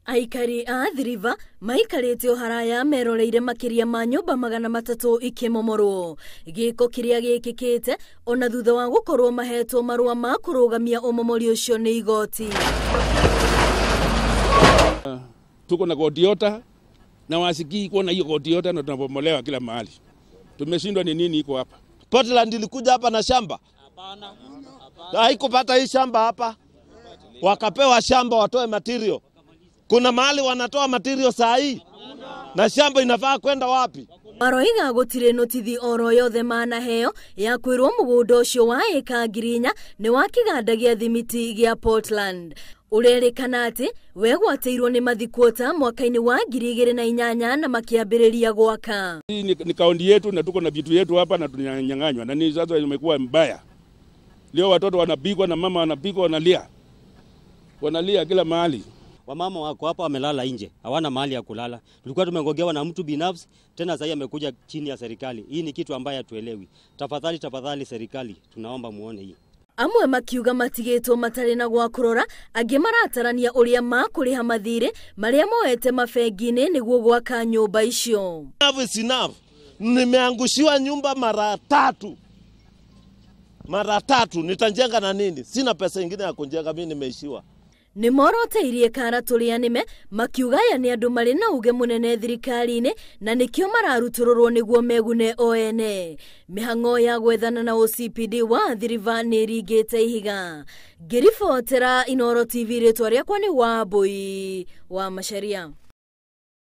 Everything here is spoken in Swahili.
Aikari a Athi maikarite haraya meroreire makiria ma nyumba 300 ikimomorwo. Giko kiria gikikite ona thutha wa gukorwo mahetwo marua ma kurugamia umomori ucio ni igoti. Tuko na godiota na wasikii kuona hiyo godiota na tunapomolewa kila mahali. Tumeshindwa ni nini iko hapa? Portland ilikuja hapa na shamba? Hapana. Haikupata hii shamba hapa. Wakapewa shamba watoe material. Kuna mahali wanatoa material saa hii. Na shamba inafaa kwenda wapi? Maroiga gutire notithi oro yothe maheo ya kwirwo mugunda ucio wa eka ngirinya ni wa kiganda gia thimiti gia Portland. Urerikana ati wegwateirwo ni mathikwota mwaka-ini wa 2008 na makiambiriria gwaka. Hii ni kaunti yetu na tuko na vitu yetu hapa na tunanyang'anywa na ni sasa imekuwa mbaya. Leo watoto wanapigwa na mama wanapigwa wanalia kila mahali. Wamama wako hapa wamelala nje, hawana mahali ya kulala. Tulikuwa tumengogewa na mtu binafsi, tena sasa amekuja chini ya serikali. Hii ni kitu ambayo hatuelewi. Tafadhali serikali, tunaomba muone hii. Amwe makiuga matigetwo matari na gwa kurora, angi maratarania uria makuriha mathire maria moete mabengine niguo gwaka nyumba icio. Enough. Nimeangushiwa nyumba mara tatu nitajenga na nini? Sina pesa nyingine ya kujenga, mimi nimeishiwa. Ni marokeirwo kara tulianime makiuga ya ni andu mari na uge munene thirikari-ini na nikio mararutururwo niguo megune oene. Mihang'o ya gwethana na OCPD wa Athi ni rigite ihiga. Ngiribotera Inooro TV ritwa riakwa ni Wambui wa Macharia.